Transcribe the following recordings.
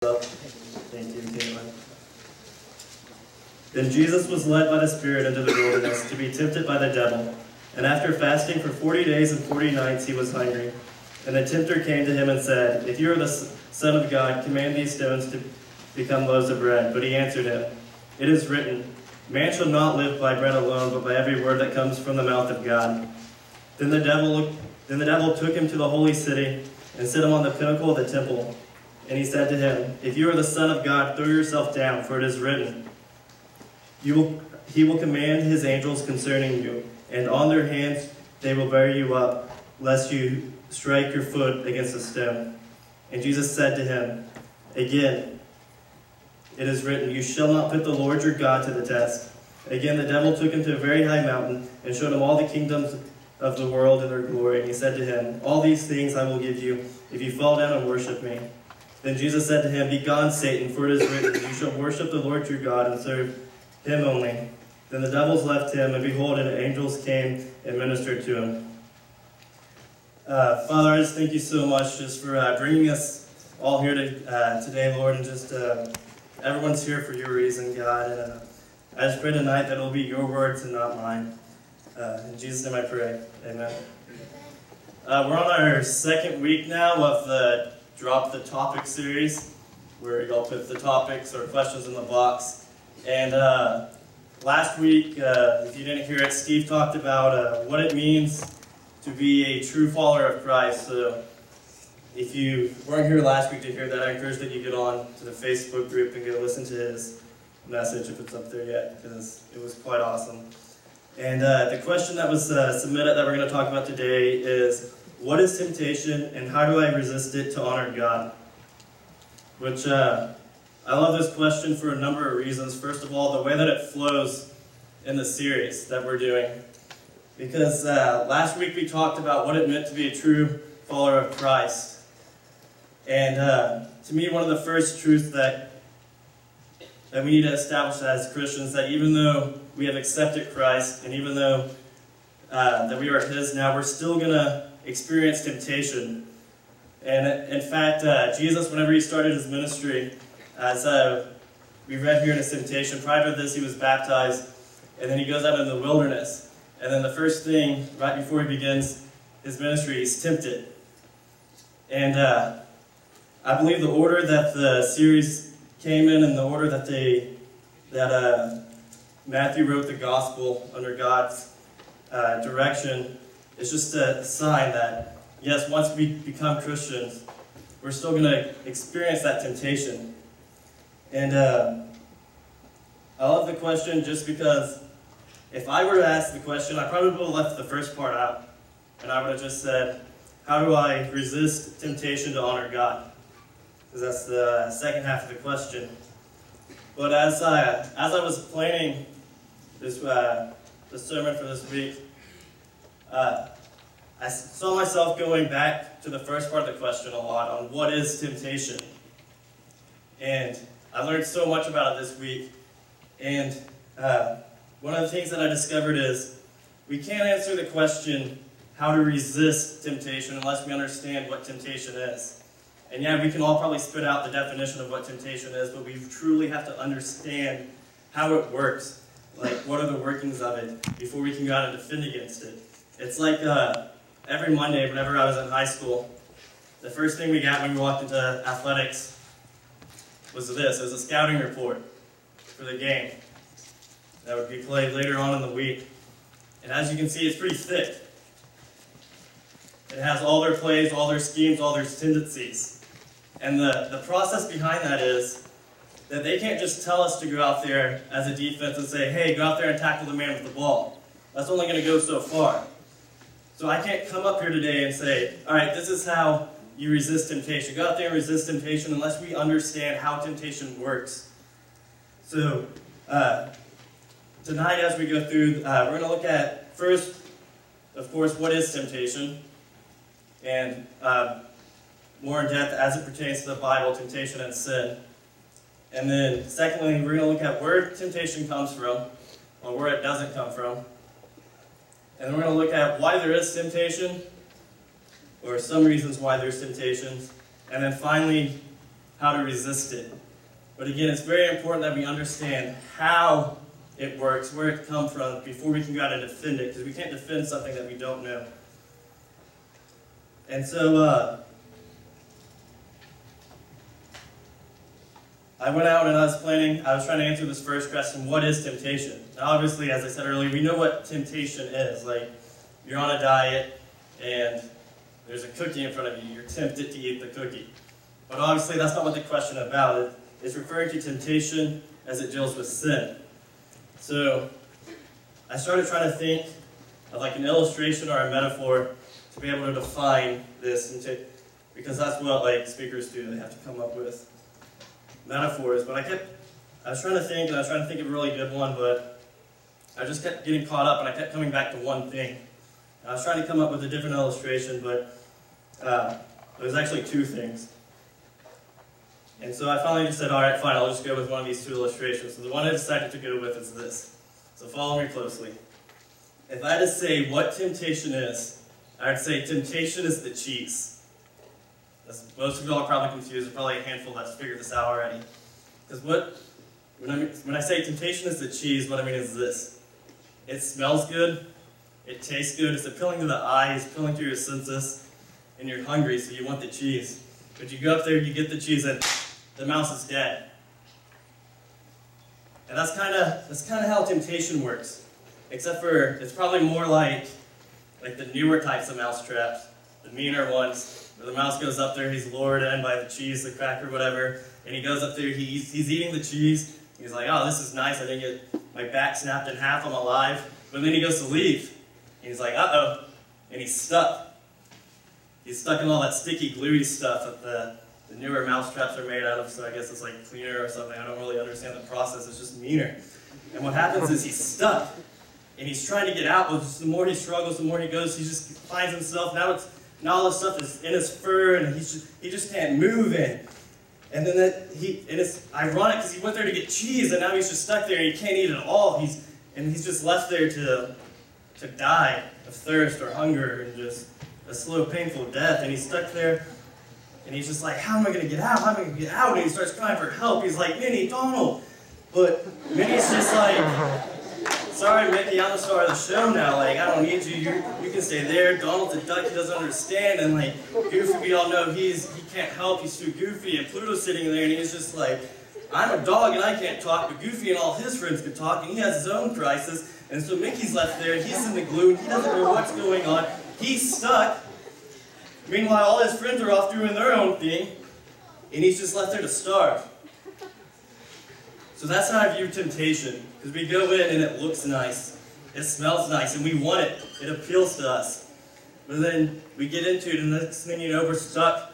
Thank you, Caitlin. Then Jesus was led by the Spirit into the wilderness to be tempted by the devil. And after fasting for 40 days and 40 nights, he was hungry. And the tempter came to him and said, "If you are the Son of God, command these stones to become loaves of bread." But he answered him, "It is written, man shall not live by bread alone, but by every word that comes from the mouth of God." Then the devil took him to the holy city and set him on the pinnacle of the temple. And he said to him, "If you are the Son of God, throw yourself down, for it is written, he will command his angels concerning you, and on their hands they will bear you up, lest you strike your foot against a stone." And Jesus said to him, "Again, it is written, you shall not put the Lord your God to the test." Again, the devil took him to a very high mountain and showed him all the kingdoms of the world and their glory. And he said to him, "All these things I will give you if you fall down and worship me." Then Jesus said to him, "Begone, Satan, for it is written, you shall worship the Lord your God and serve him only." Then the devils left him, and behold, and angels came and ministered to him. Father, I just thank you so much just for bringing us all here today, Lord, and just everyone's here for your reason, God. And I just pray tonight that it will be your words and not mine. In Jesus' name I pray. Amen. We're on our second week now of the Drop the Topic series, where y'all put the topics or questions in the box. And last week, if you didn't hear it, Steve talked about what it means to be a true follower of Christ. So if you weren't here last week to hear that, I encourage that you get on to the Facebook group and go listen to his message if it's up there yet, because it was quite awesome. And the question that was submitted that we're going to talk about today is, what is temptation and how do I resist it to honor God? Which I love this question for a number of reasons. First of all, the way that it flows in the series that we're doing. Because last week we talked about what it meant to be a true follower of Christ. And to me, one of the first truths that we need to establish as Christians, that even though we have accepted Christ, and even though that we are His now, we're still going to experience temptation. And in fact, Jesus, whenever He started His ministry, as we read here in His temptation, prior to this He was baptized, and then He goes out in the wilderness. And then the first thing, right before He begins His ministry, He's tempted. And I believe the order that the series came in and the order that Matthew wrote the gospel under God's direction is just a sign that, yes, once we become Christians, we're still going to experience that temptation. And I love the question just because if I were to ask the question, I probably would have left the first part out. And I would have just said, how do I resist temptation to honor God? Because that's the second half of the question. But as I was planning this sermon for this week, I saw myself going back to the first part of the question a lot on what is temptation. And I learned so much about it this week. And one of the things that I discovered is we can't answer the question how to resist temptation unless we understand what temptation is. And yeah, we can all probably spit out the definition of what temptation is, but we truly have to understand how it works. Like, what are the workings of it before we can go out and defend against it. It's like every Monday, whenever I was in high school, the first thing we got when we walked into athletics was this. It was a scouting report for the game that would be played later on in the week. And as you can see, it's pretty thick. It has all their plays, all their schemes, all their tendencies. And the process behind that is that they can't just tell us to go out there as a defense and say, hey, go out there and tackle the man with the ball. That's only going to go so far. So I can't come up here today and say, all right, this is how you resist temptation. Go out there and resist temptation unless we understand how temptation works. So tonight as we go through, we're going to look at first, of course, what is temptation? And more in depth as it pertains to the Bible, temptation and sin. And then secondly, we're going to look at where temptation comes from, or where it doesn't come from. And then we're going to look at why there is temptation, or some reasons why there's temptations. And then finally, how to resist it. But again, it's very important that we understand how it works, where it comes from, before we can go out and defend it, because we can't defend something that we don't know. And so, I went out and I was trying to answer this first question, what is temptation? Now obviously, as I said earlier, we know what temptation is. Like, you're on a diet, and there's a cookie in front of you, you're tempted to eat the cookie. But obviously, that's not what the question is about. It's referring to temptation as it deals with sin. So, I started trying to think of like an illustration or a metaphor to be able to define this, because that's what like speakers do, they have to come up with metaphors. But I was trying to think, and I was trying to think of a really good one, but I just kept getting caught up, and I kept coming back to one thing. And I was trying to come up with a different illustration, but it was actually two things. And so I finally just said, all right, fine, I'll just go with one of these two illustrations. So the one I decided to go with is this. So follow me closely. If I had to say what temptation is, I would say temptation is the cheese. As most of you all are probably confused. There's probably a handful that's figured this out already. Because when I say temptation is the cheese, what I mean is this. It smells good. It tastes good. It's appealing to the eye. It's appealing to your senses. And you're hungry, so you want the cheese. But you go up there, you get the cheese, and the mouse is dead. And that's kind of how temptation works. Except for, it's probably more like the newer types of mouse traps, the meaner ones, where the mouse goes up there, he's lured in by the cheese, the cracker, whatever, and he goes up there, he's eating the cheese, he's like, oh, this is nice, I didn't get my back snapped in half, I'm alive. But then he goes to leave, and he's like, uh-oh, and he's stuck. He's stuck in all that sticky, gluey stuff that the newer mouse traps are made out of, so I guess it's like cleaner or something. I don't really understand the process, it's just meaner. And what happens is he's stuck, and he's trying to get out, but the more he struggles, the more he goes, he just finds himself, now all this stuff is in his fur, and he just can't move in. And then it's ironic because he went there to get cheese, and now he's just stuck there, and he can't eat at all. He's just left there to die of thirst or hunger, and just a slow, painful death. And he's stuck there, and he's just like, how am I going to get out? How am I going to get out? And he starts crying for help. He's like, Minnie, Donald. But Minnie's just like, sorry, Mickey, I'm the star of the show now. Like, I don't need you. You can stay there. Donald's a duck. He doesn't understand. And like, Goofy, we all know he can't help. He's too goofy. And Pluto's sitting there, and he's just like, I'm a dog, and I can't talk. But Goofy and all his friends can talk, and he has his own crisis. And so Mickey's left there, and he's in the glue, and he doesn't know what's going on. He's stuck. Meanwhile, all his friends are off doing their own thing, and he's just left there to starve. So that's how I view temptation, because we go in and it looks nice, it smells nice, and we want it. It appeals to us. But then we get into it, and the next thing you know, we're stuck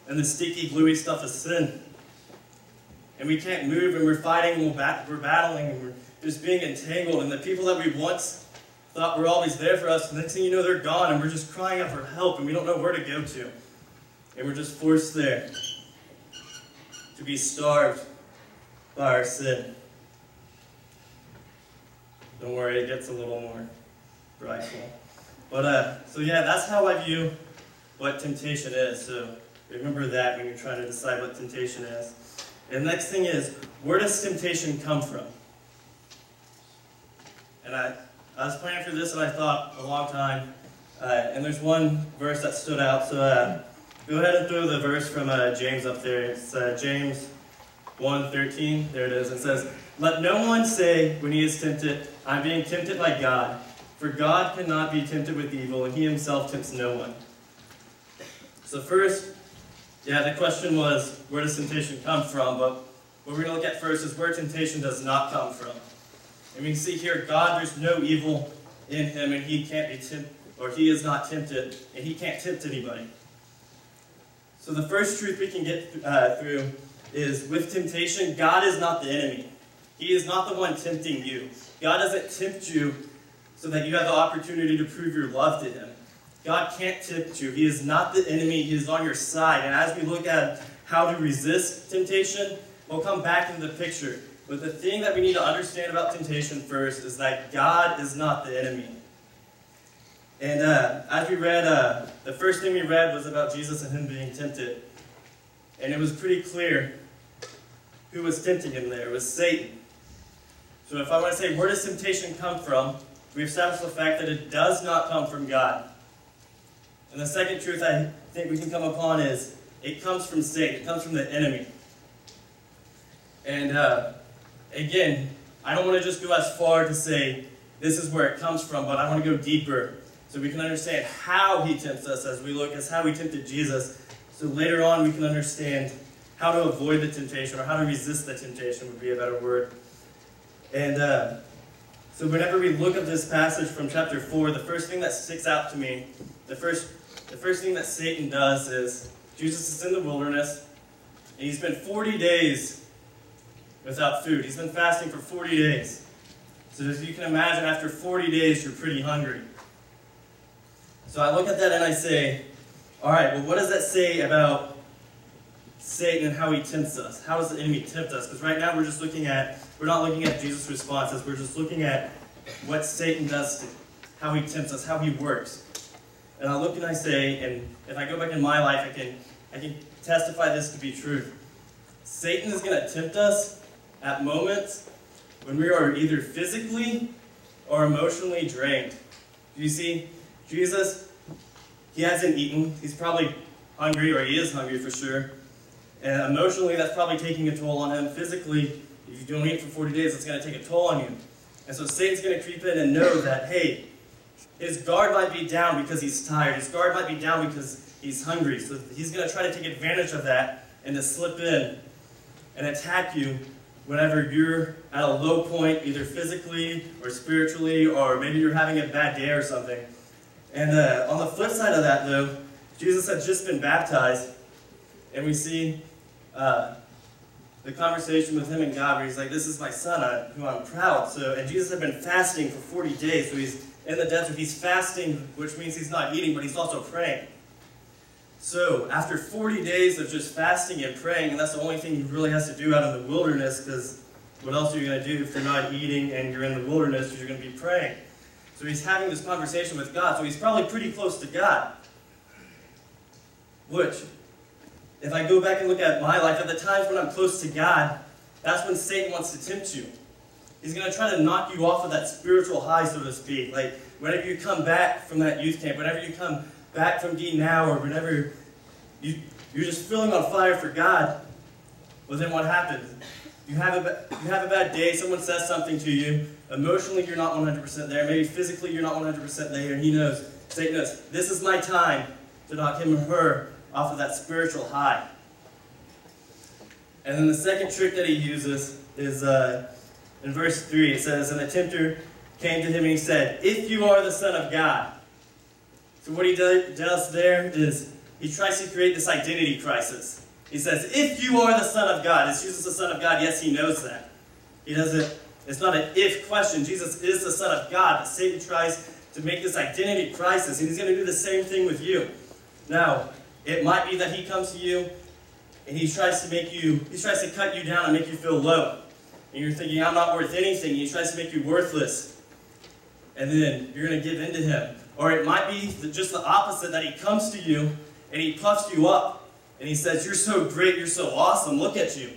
in the sticky, gluey stuff of sin. And we can't move, and we're fighting, and we're battling, and we're just being entangled, and the people that we once thought were always there for us, the next thing you know, they're gone, and we're just crying out for help, and we don't know where to go to. And we're just forced there to be starved by our sin. Don't worry, it gets a little more frightful. But, so yeah, that's how I view what temptation is. So remember that when you're trying to decide what temptation is. And the next thing is, where does temptation come from? And I was planning for this, and I thought a long time, and there's one verse that stood out. So go ahead and throw the verse from James up there. It's James 1:13. There it is. It says, "Let no one say when he is tempted, I'm being tempted by God. For God cannot be tempted with evil, and he himself tempts no one." So first, the question was, where does temptation come from? But what we're going to look at first is where temptation does not come from. And we can see here, God, there's no evil in him, and he can't be tempted, or he is not tempted, and he can't tempt anybody. So the first truth we can get through is, with temptation, God is not the enemy. He is not the one tempting you. God doesn't tempt you so that you have the opportunity to prove your love to him. God can't tempt you. He is not the enemy. He is on your side. And as we look at how to resist temptation, we'll come back into the picture. But the thing that we need to understand about temptation first is that God is not the enemy. And as we read, the first thing we read was about Jesus and him being tempted. And it was pretty clear who was tempting him there. It was Satan. So if I want to say, where does temptation come from? We established the fact that it does not come from God. And the second truth I think we can come upon is, it comes from Satan. It comes from the enemy. And again, I don't want to just go as far to say, this is where it comes from, but I want to go deeper so we can understand how he tempts us as we look as how he tempted Jesus. So later on we can understand how to avoid the temptation, or how to resist the temptation would be a better word. And so whenever we look at this passage from chapter 4, the first thing that sticks out to me, the first thing that Satan does is, Jesus is in the wilderness, and he's been 40 days without food. He's been fasting for 40 days. So as you can imagine, after 40 days, you're pretty hungry. So I look at that and I say, all right, well, what does that say about Satan and how he tempts us? How does the enemy tempt us? Because right now we're not looking at Jesus' responses. We're just looking at what Satan does to, how he tempts us, how he works. And I look and I say, and if I go back in my life, I can testify this to be true. Satan is going to tempt us at moments when we are either physically or emotionally drained. You see, Jesus, he hasn't eaten. He's probably hungry, or he is hungry for sure. And emotionally, that's probably taking a toll on him. Physically, if you don't eat for 40 days, it's going to take a toll on you. And so Satan's going to creep in and know that, hey, his guard might be down because he's tired. His guard might be down because he's hungry. So he's going to try to take advantage of that and to slip in and attack you whenever you're at a low point, either physically or spiritually, or maybe you're having a bad day or something. And on the flip side of that, though, Jesus had just been baptized, and we see the conversation with him and God, where he's like, this is my son, who I'm proud. And Jesus had been fasting for 40 days, so he's in the desert. He's fasting, which means he's not eating, but he's also praying. So after 40 days of just fasting and praying, and that's the only thing he really has to do out in the wilderness, because what else are you going to do if you're not eating and you're in the wilderness? You're going to be praying. So he's having this conversation with God, so he's probably pretty close to God. Which, if I go back and look at my life, at the times when I'm close to God, that's when Satan wants to tempt you. He's going to try to knock you off of that spiritual high, so to speak. Like, whenever you come back from that youth camp, whenever you come back from D Now, or whenever you're just feeling on fire for God, well, then what happens? You have a bad day, someone says something to you, emotionally you're not 100% there, maybe physically you're not 100% there, and Satan knows, this is my time to knock him or her off of that spiritual high. And then the second trick that he uses is in verse 3, it says, and the tempter came to him and he said, if you are the Son of God. So what he does there is he tries to create this identity crisis. He says, if you are the Son of God. Is Jesus the Son of God? Yes, he knows that. He doesn't, it's not an if question. Jesus is the Son of God, but Satan tries to make this identity crisis, and he's going to do the same thing with you. Now, it might be that he comes to you and he tries to cut you down and make you feel low. And you're thinking, I'm not worth anything. He tries to make you worthless. And then you're going to give in to him. Or it might be just the opposite, that he comes to you and he puffs you up. And he says, you're so great, you're so awesome, look at you.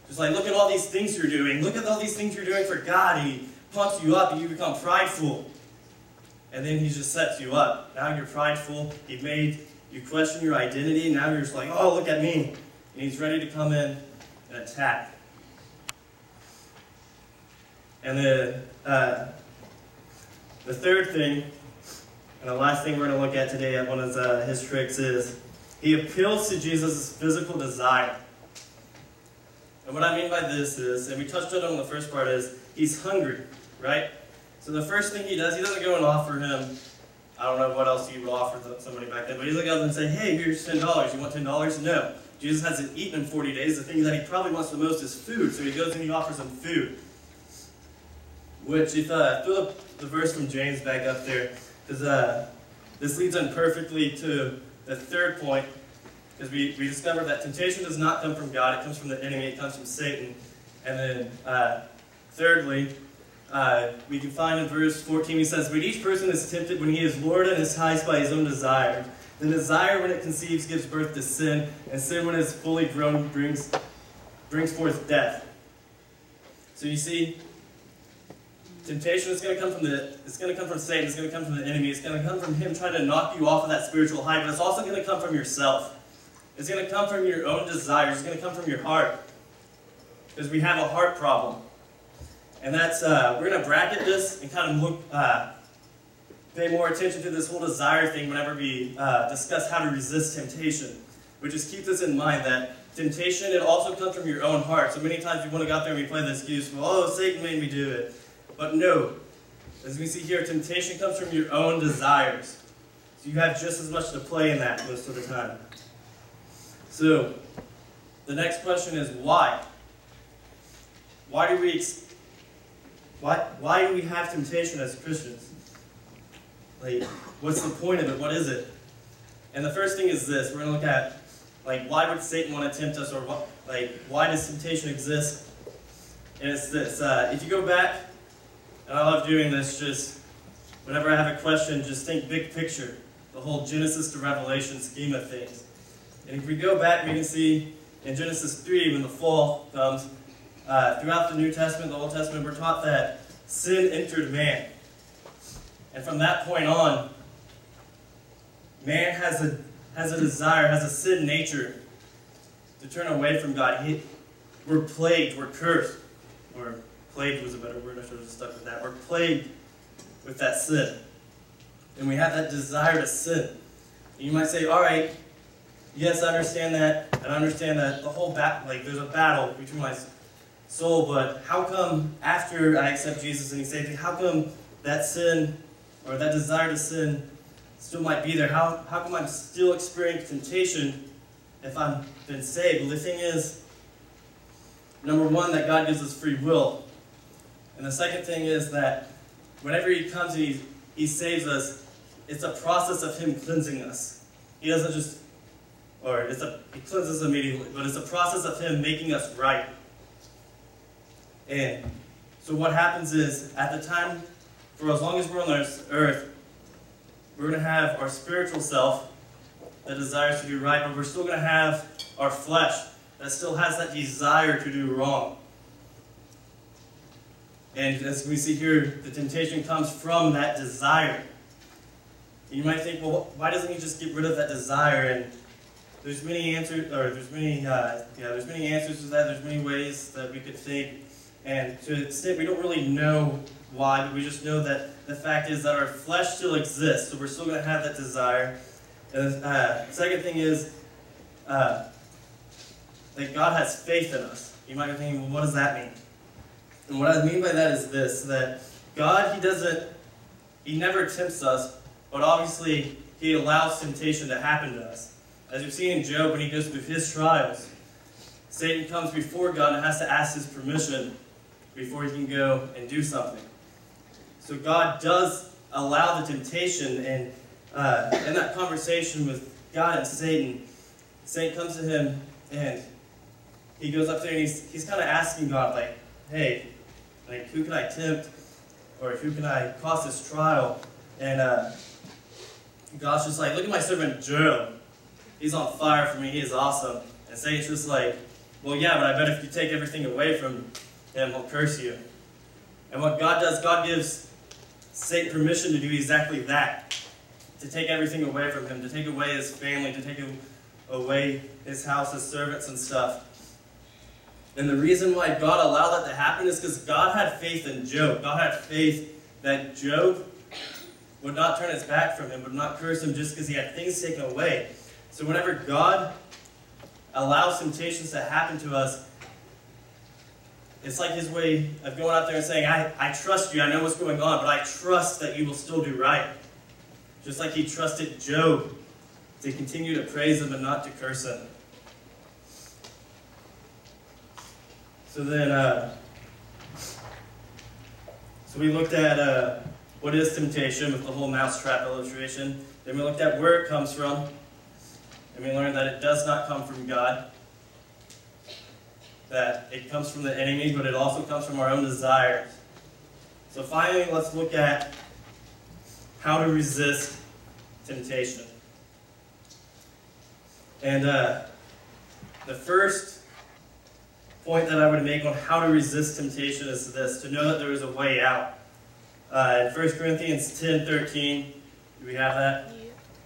Just like, look at all these things you're doing. Look at all these things you're doing for God. And he pumps you up and you become prideful. And then he just sets you up. Now you're prideful. He made you question your identity. And now you're just like, oh, look at me. And he's ready to come in and attack. And then the third thing, and the last thing we're going to look at today at one of his tricks is, he appeals to Jesus' physical desire. And what I mean by this is, and we touched on it in the first part, is he's hungry, right? So the first thing he does, he doesn't go and offer him, I don't know what else he would offer somebody back then, but he doesn't go up and say, hey, here's $10. You want $10? No. Jesus hasn't eaten in 40 days. The thing that he probably wants the most is food. So he goes and he offers him food. Which, if throw the verse from James back up there, because this leads in perfectly to the third point, because we discovered that temptation does not come from God, it comes from the enemy, it comes from Satan. And then thirdly, we can find in verse 14, he says, but each person is tempted when he is lured and enticed by his own desire. The desire, when it conceives, gives birth to sin, and sin, when it is fully grown, brings forth death. So you see, temptation is going to come from Satan. It's going to come from the enemy. It's going to come from him trying to knock you off of that spiritual high, but it's also going to come from yourself. It's going to come from your own desires. It's going to come from your heart, because we have a heart problem. And that's, we're going to bracket this and kind of look, pay more attention to this whole desire thing whenever we discuss how to resist temptation. But just keep this in mind, that temptation, it also comes from your own heart. So many times we want to go out there and we play the excuse, well, oh, Satan made me do it. But no, as we see here, temptation comes from your own desires. So you have just as much to play in that most of the time. So, the next question is why? Why do we have temptation as Christians? Like, what's the point of it? What is it? And the first thing is this. We're going to look at, like, why would Satan want to tempt us, or what, like, why does temptation exist? And it's this. If you go back, and I love doing this, just whenever I have a question, just think big picture, the whole Genesis to Revelation scheme of things. And if we go back, we can see in Genesis 3, when the fall comes, throughout the New Testament, the Old Testament, we're taught that sin entered man. And from that point on, man has a desire, has a sin nature to turn away from God. We're plagued, we're cursed. Or plagued was a better word, I should have just stuck with that. We're plagued with that sin. And we have that desire to sin. And you might say, all right, yes, I understand that, and I understand that the whole there's a battle between my soul, but how come after I accept Jesus and He saves me, how come that sin, or that desire to sin, still might be there? How come I'm still experiencing temptation if I've been saved? Well, the thing is, number one, that God gives us free will. And the second thing is that whenever He comes and He saves us, it's a process of Him cleansing us. He doesn't just, He cleanses us immediately, but it's a process of Him making us right. And so what happens is, at the time, for as long as we're on this earth, we're going to have our spiritual self that desires to do right, but we're still going to have our flesh that still has that desire to do wrong. And as we see here, the temptation comes from that desire. And you might think, well, why doesn't He just get rid of that desire? And there's many answers, there's many answers to that. There's many ways that we could think. And to an extent, we don't really know why, but we just know that the fact is that our flesh still exists, so we're still going to have that desire. And the second thing is that God has faith in us. You might be thinking, well, what does that mean? And what I mean by that is this, that God, He never tempts us, but obviously He allows temptation to happen to us. As we've seen in Job, when he goes through his trials, Satan comes before God and has to ask His permission before he can go and do something. So God does allow the temptation, and in that conversation with God and Satan comes to him, and he goes up there and he's kind of asking God, like, hey, like, who can I tempt, or who can I cause this trial? And God's just like, look at my servant Job. He's on fire for me. He is awesome. And Satan's just like, well, yeah, but I bet if you take everything away from him, he'll curse you. And what God does, God gives Satan permission to do exactly that. To take everything away from him, to take away his family, to take away his house, his servants and stuff. And the reason why God allowed that to happen is because God had faith in Job. God had faith that Job would not turn his back from him, would not curse him just because he had things taken away. So whenever God allows temptations to happen to us, it's like His way of going out there and saying, I trust you, I know what's going on, but I trust that you will still do right. Just like He trusted Job to continue to praise Him and not to curse Him. So then, so we looked at what is temptation with the whole mousetrap illustration. Then we looked at where it comes from. And we learned that it does not come from God. That it comes from the enemy, but it also comes from our own desires. So finally, let's look at how to resist temptation. And the first point that I would make on how to resist temptation is this: to know that there is a way out. In 1 Corinthians 10:13, do we have that?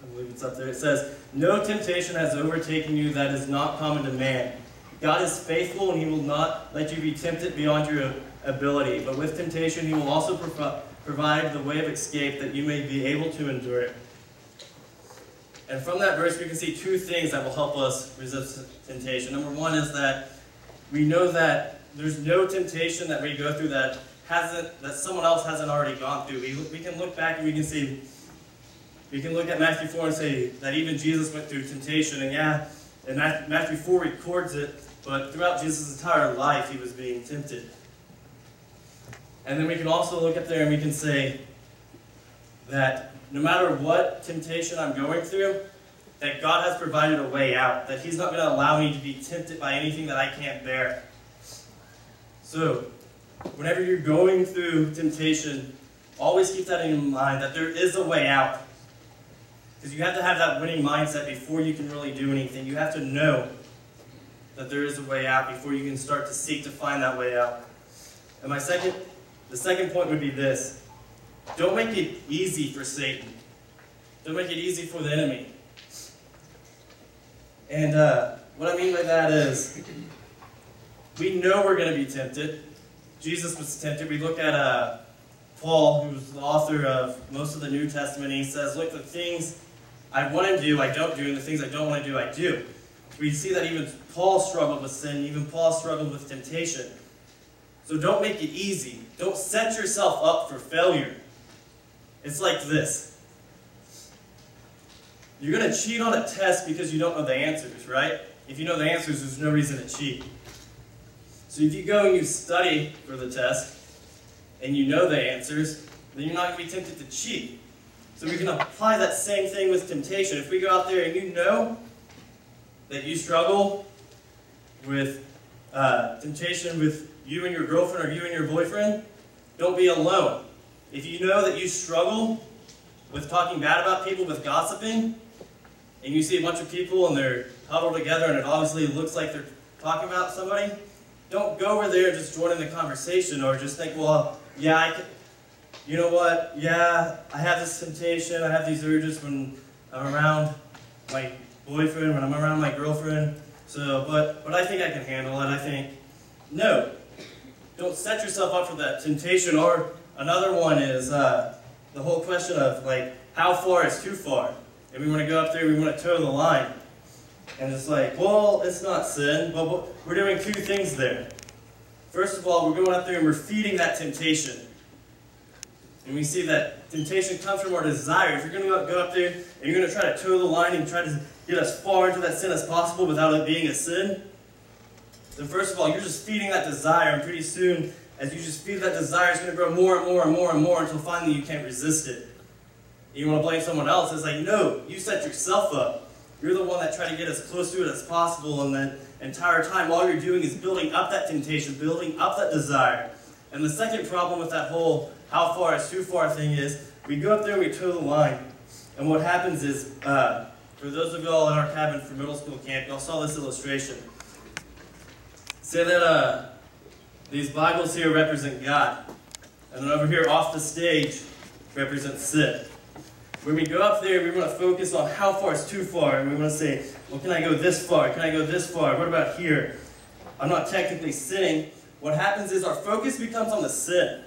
I believe it's up there. It says, "No temptation has overtaken you that is not common to man. God is faithful, and He will not let you be tempted beyond your ability. But with temptation, He will also provide the way of escape that you may be able to endure it." And from that verse, we can see two things that will help us resist temptation. Number one is that we know that there's no temptation that we go through that someone else hasn't already gone through. We can look back and we can look at Matthew 4 and say that even Jesus went through temptation. And Matthew 4 records it, but throughout Jesus' entire life, He was being tempted. And then we can also look up there and we can say that no matter what temptation I'm going through, that God has provided a way out, that He's not going to allow me to be tempted by anything that I can't bear. So, whenever you're going through temptation, always keep that in mind, that there is a way out. Because you have to have that winning mindset before you can really do anything. You have to know that there is a way out before you can start to seek to find that way out. And the second point would be this: don't make it easy for Satan. Don't make it easy for the enemy. And what I mean by that is, we know we're going to be tempted. Jesus was tempted. We look at Paul, who's the author of most of the New Testament. He says, look, the things I want to do, I don't do, and the things I don't want to do, I do. We see that even Paul struggled with sin. Even Paul struggled with temptation. So don't make it easy. Don't set yourself up for failure. It's like this. You're going to cheat on a test because you don't know the answers, right? If you know the answers, there's no reason to cheat. So if you go and you study for the test, and you know the answers, then you're not going to be tempted to cheat. So we can apply that same thing with temptation. If we go out there and you know that you struggle with temptation with you and your girlfriend or you and your boyfriend, don't be alone. If you know that you struggle with talking bad about people, with gossiping, and you see a bunch of people and they're huddled together and it obviously looks like they're talking about somebody, don't go over there and just join in the conversation or just think, well, you know what, I have this temptation, I have these urges when I'm around my boyfriend, when I'm around my girlfriend, but I think I can handle it, No. Don't set yourself up for that temptation. Or another one is the whole question of, how far is too far? And we want to go up there, we want to toe the line. And it's like, well, it's not sin, but we're doing two things there. First of all, we're going up there and we're feeding that temptation. And we see that temptation comes from our desire. If you're going to go up there and you're going to try to toe the line and try to get as far into that sin as possible without it being a sin, then first of all, you're just feeding that desire, and pretty soon, as you just feed that desire, it's going to grow more and more and more and more until finally you can't resist it. You want to blame someone else. It's like, no, you set yourself up. You're the one that tried to get as close to it as possible, and that entire time, all you're doing is building up that temptation, building up that desire. And the second problem with that whole how far is too far thing is, we go up there and we toe the line. And what happens is, for those of y'all in our cabin for middle school camp, y'all saw this illustration. Say that these Bibles here represent God. And then over here off the stage represents sin. When we go up there, we want to focus on how far is too far. And we want to say, well, can I go this far? Can I go this far? What about here? I'm not technically sinning. What happens is our focus becomes on the sin.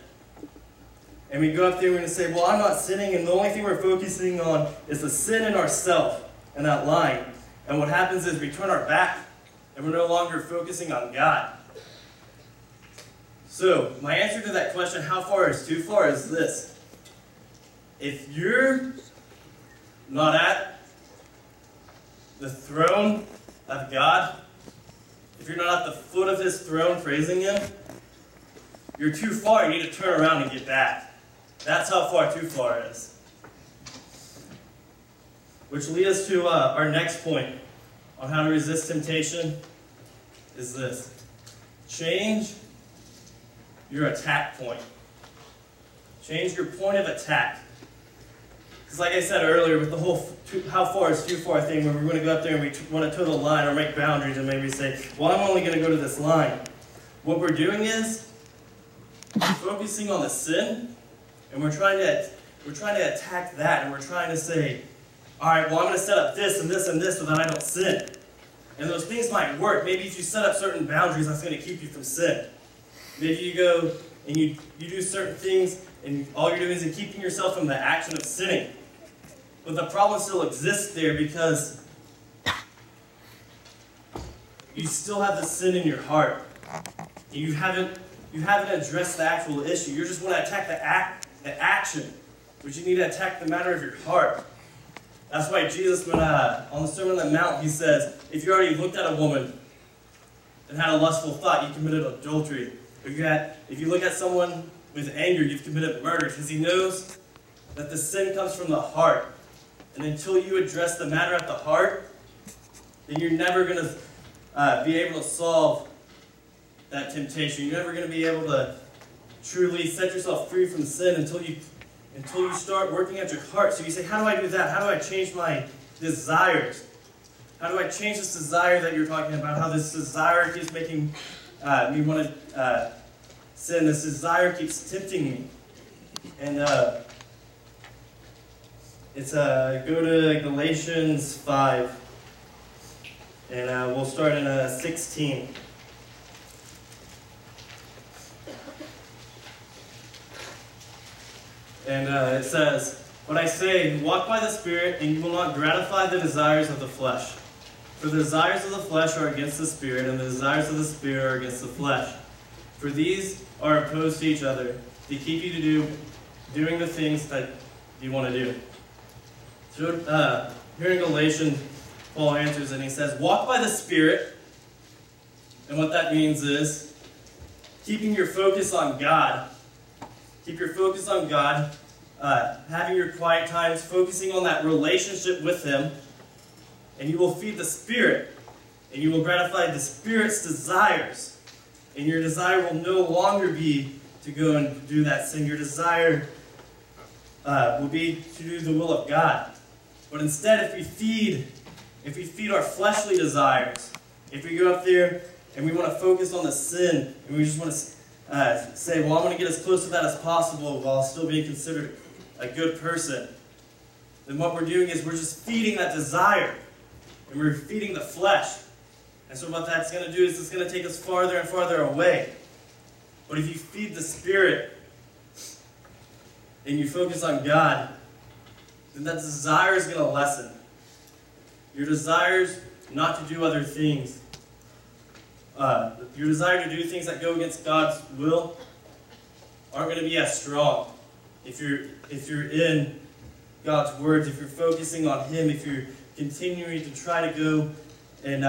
And we go up there and we're going to say, well, I'm not sinning, and the only thing we're focusing on is the sin in ourselves and that line. And what happens is we turn our back and we're no longer focusing on God. So, my answer to that question, how far is too far, is this. If you're not at the throne of God, if you're not at the foot of His throne praising Him, you're too far. You need to turn around and get back. That's how far too far is. Which leads us to our next point on how to resist temptation is this. Change your attack point. Change your point of attack. Because like I said earlier, with the whole how far is too far thing, where we're going to go up there and we want to toe the line or make boundaries and maybe say, well, I'm only going to go to this line. What we're doing is focusing on the sin, and we're trying to attack that, and we're trying to say, all right, well, I'm going to set up this and this and this so that I don't sin. And those things might work. Maybe if you set up certain boundaries, that's going to keep you from sin. Maybe you go and you do certain things, and all you're doing is keeping yourself from the action of sinning. But the problem still exists there because you still have the sin in your heart. You haven't addressed the actual issue. You just want to attack the action, but you need to attack the matter of your heart. That's why Jesus, when on the Sermon on the Mount, he says, if you already looked at a woman and had a lustful thought, you committed adultery. If you look at someone with anger, you've committed murder, because he knows that the sin comes from the heart. And until you address the matter at the heart, then you're never going to be able to solve that temptation. You're never going to be able to truly set yourself free from sin until you start working at your heart. So you say, how do I do that? How do I change my desires? How do I change this desire that you're talking about? How this desire keeps making me want to sin. This desire keeps tempting me. And go to Galatians 5. And we'll start in 16. And it says, "But I say, walk by the Spirit, and you will not gratify the desires of the flesh. For the desires of the flesh are against the Spirit, and the desires of the Spirit are against the flesh. For these are opposed to each other, to keep you doing the things that you want to do." So here in Galatians, Paul answers and he says, walk by the Spirit. And what that means is keeping your focus on God. Keep your focus on God, having your quiet times, focusing on that relationship with Him, and you will feed the Spirit, and you will gratify the Spirit's desires. And your desire will no longer be to go and do that sin. Your desire will be to do the will of God. But instead, if we feed our fleshly desires, if we go up there and we want to focus on the sin, and we just want to say, well, I'm going to get as close to that as possible while still being considered a good person, then what we're doing is we're just feeding that desire, and we're feeding the flesh. And so what that's going to do is it's going to take us farther and farther away. But if you feed the Spirit, and you focus on God, then that desire is going to lessen. Your desires not to do other things, your desire to do things that go against God's will aren't going to be as strong. If you're in God's words, if you're focusing on Him, if you're continuing to try to go and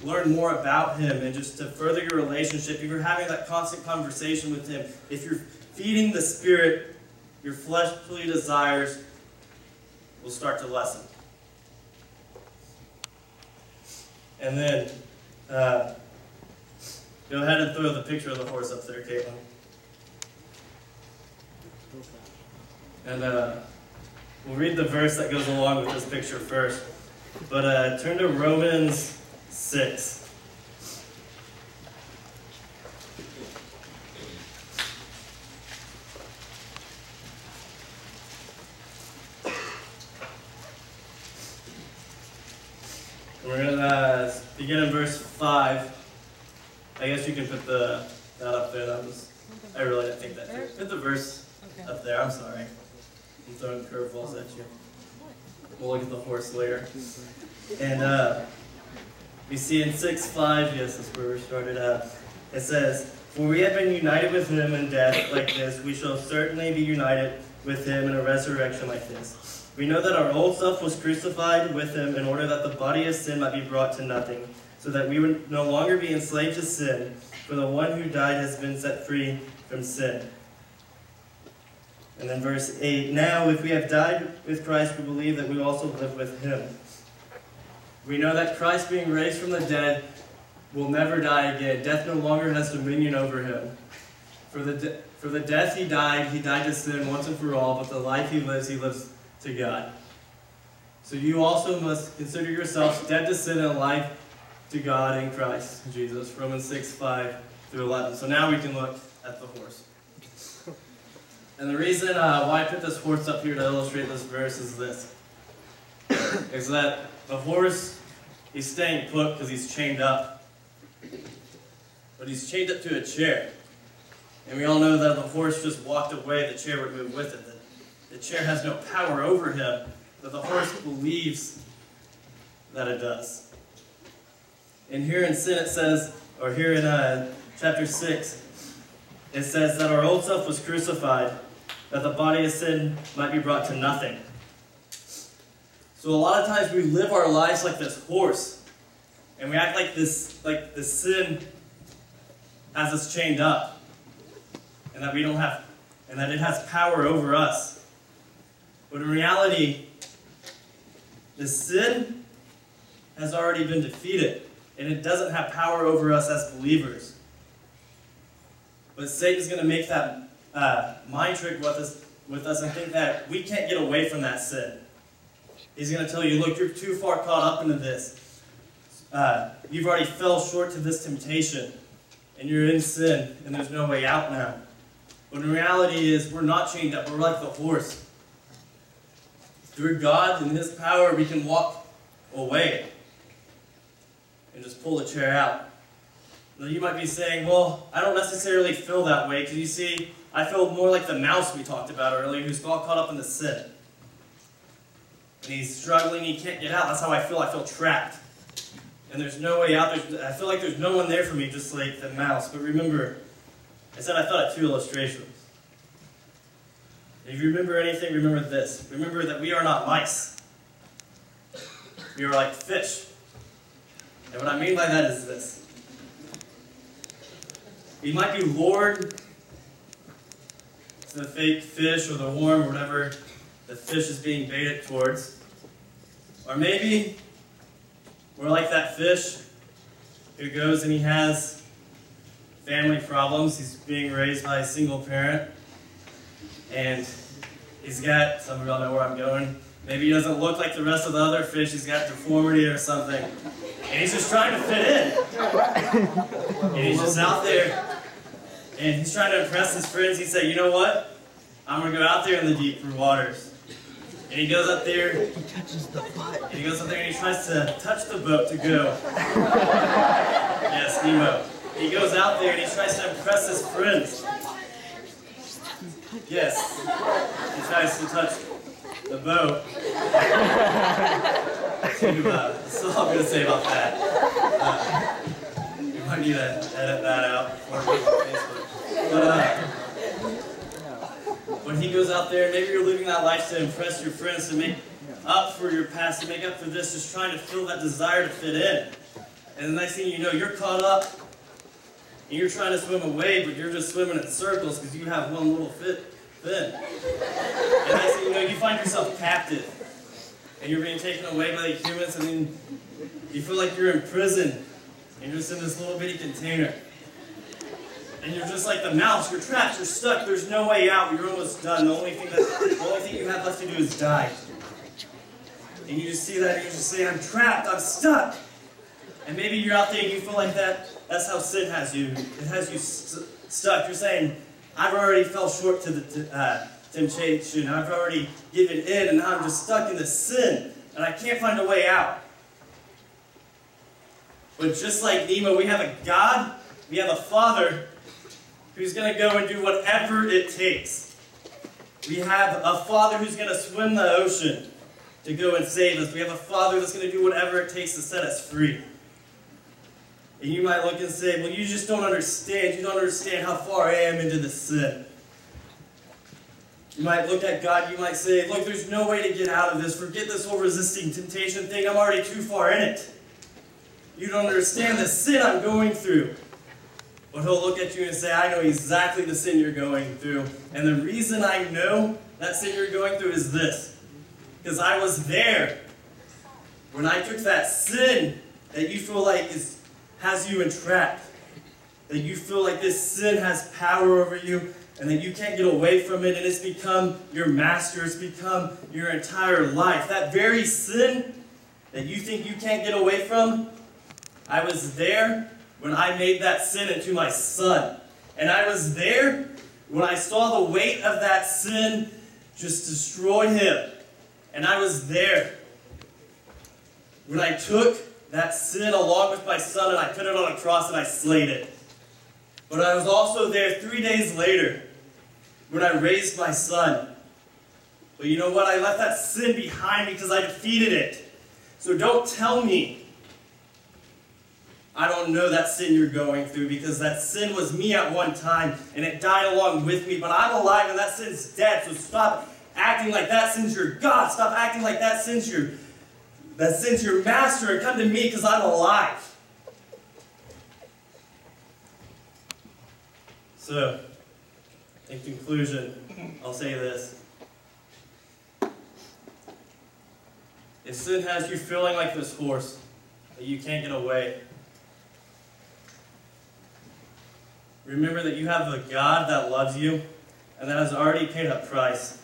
learn more about Him and just to further your relationship, if you're having that constant conversation with Him, if you're feeding the Spirit, your fleshly desires will start to lessen. And then, go ahead and throw the picture of the horse up there, Caitlin. And we'll read the verse that goes along with this picture first. But turn to Romans 6. We're going to begin in verse 5. I guess you can put that up there. I really didn't think that through. Put the verse up there. I'm sorry. I'm throwing curveballs at you. We'll look at the horse later. And we see in 6:5, yes, that's where we started out. It says, "For we have been united with Him in death like this, we shall certainly be united with Him in a resurrection like this. We know that our old self was crucified with Him in order that the body of sin might be brought to nothing, so that we would no longer be enslaved to sin, for the one who died has been set free from sin." And then verse 8, "Now if we have died with Christ, we believe that we also live with Him. We know that Christ, being raised from the dead, will never die again. Death no longer has dominion over Him. For the death He died to sin once and for all, but the life He lives to God. So you also must consider yourselves dead to sin and alive to God in Christ Jesus. Romans 6:5 through 11. So now we can look at the horse. And the reason why I put this horse up here to illustrate this verse is this. Is that the horse, he's staying put because he's chained up. But he's chained up to a chair. And we all know that if the horse just walked away, the chair would move with it. The chair has no power over him, but the horse believes that it does. And here in sin it says, or here in chapter 6, it says that our old self was crucified, that the body of sin might be brought to nothing. So a lot of times we live our lives like this horse, and we act like this sin has us chained up, and that we don't have, and that it has power over us. But in reality, the sin has already been defeated, and it doesn't have power over us as believers. But Satan's going to make that mind trick with us and think that we can't get away from that sin. He's going to tell you, look, you're too far caught up into this. You've already fell short to this temptation, and you're in sin, and there's no way out now. But in reality is, we're not chained up. We're like the horse. Through God and His power, we can walk away and just pull the chair out. Now you might be saying, well, I don't necessarily feel that way, because you see, I feel more like the mouse we talked about earlier, who's all caught up in the sin. And he's struggling, he can't get out. That's how I feel trapped. And there's no way out. I feel like there's no one there for me, just like the mouse. But remember, I said I thought of two illustrations. If you remember anything, remember this. Remember that we are not mice. We are like fish. And what I mean by that is this. We might be lured to the fake fish or the worm or whatever the fish is being baited towards. Or maybe we're like that fish who goes and he has family problems. He's being raised by a single parent. And he's got, some of y'all know where I'm going, maybe he doesn't look like the rest of the other fish. He's got deformity or something. And he's just trying to fit in. And he's just out there. And he's trying to impress his friends. He said, you know what? I'm going to go out there in the deep blue waters. And he goes up there. He touches the butt. And he goes up there and he tries to touch the boat to go. Yes, Nemo. He goes out there and he tries to impress his friends. Yes. He tries to touch the boat. That's all I'm going to say about that. You might need to edit that out before we go on Facebook. But when he goes out there, maybe you're living that life to impress your friends, to make up for your past, to make up for this, just trying to feel that desire to fit in. And the next thing you know, you're caught up, and you're trying to swim away, but you're just swimming in circles because you have one little fin. And the next thing you know, you find yourself captive, and you're being taken away by the humans, and then you feel like you're in prison, and you're just in this little bitty container. And you're just like the mouse, you're trapped, you're stuck, there's no way out, you're almost done. The only thing you have left to do is die. And you just see that and you just say, I'm trapped, I'm stuck. And maybe you're out there and you feel like that's how sin has you. It has you stuck. You're saying, I've already fell short to the temptation, I've already given in, and now I'm just stuck in this sin, and I can't find a way out. But just like Nemo, we have a God, we have a Father, who's going to go and do whatever it takes. We have a Father who's going to swim the ocean to go and save us. We have a Father that's going to do whatever it takes to set us free. And you might look and say, well, you just don't understand. You don't understand how far I am into the sin. You might look at God, you might say, look, there's no way to get out of this. Forget this whole resisting temptation thing. I'm already too far in it. You don't understand the sin I'm going through. But he'll look at you and say, I know exactly the sin you're going through. And the reason I know that sin you're going through is this. Because I was there. When I took that sin that you feel like has you entrapped. That you feel like this sin has power over you. and that you can't get away from it, and it's become your master, it's become your entire life. That very sin that you think you can't get away from, I was there when I made that sin into my son. And I was there when I saw the weight of that sin just destroy him. And I was there when I took that sin along with my son and I put it on a cross and I slayed it. But I was also there 3 days later when I raised my son. But you know what? I left that sin behind me because I defeated it. So don't tell me I don't know that sin you're going through, because that sin was me at one time and it died along with me. But I'm alive and that sin's dead. So stop acting like that sin's your God. Stop acting like that sin's your master, and come to me because I'm alive. So, in conclusion, I'll say this. If sin has you feeling like this horse, that you can't get away, remember that you have a God that loves you and that has already paid a price.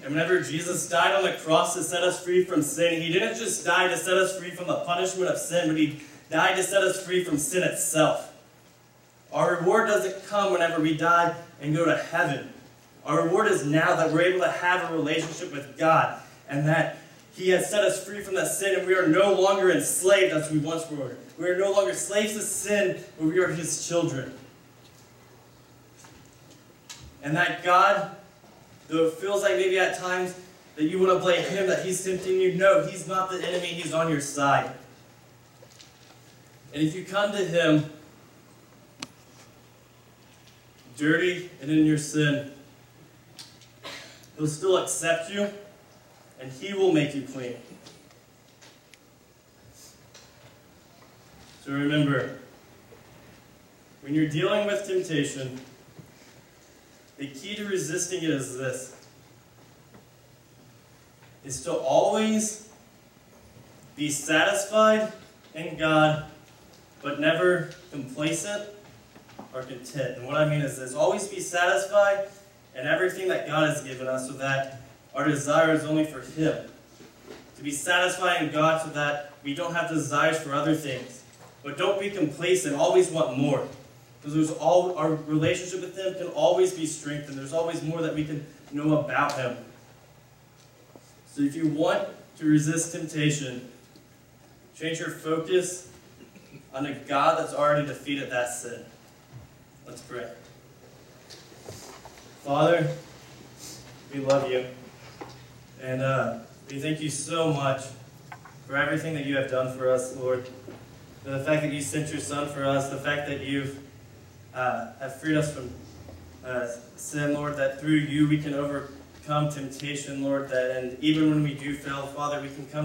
And whenever Jesus died on the cross to set us free from sin, he didn't just die to set us free from the punishment of sin, but he died to set us free from sin itself. Our reward doesn't come whenever we die and go to heaven. Our reward is now that we're able to have a relationship with God, and that he has set us free from that sin, and we are no longer enslaved as we once were. We are no longer slaves to sin, but we are his children. And that God, though it feels like maybe at times that you want to blame him, that he's tempting you, no, he's not the enemy, he's on your side. And if you come to him dirty and in your sin, he'll still accept you, and he will make you clean. So remember, when you're dealing with temptation, the key to resisting it is this: is to always be satisfied in God, but never complacent or content. And what I mean is this: always be satisfied in everything that God has given us, so that our desire is only for him. To be satisfied in God so that we don't have desires for other things. But don't be complacent, always want more. Because our relationship with him can always be strengthened. There's always more that we can know about him. So if you want to resist temptation, change your focus on a God that's already defeated that sin. Let's pray. Father, we love you. And we thank you so much for everything that you have done for us, Lord. For the fact that you sent your Son for us, the fact that you've have freed us from sin, Lord, that through you we can overcome temptation, Lord, and even when we do fail, Father, we can come to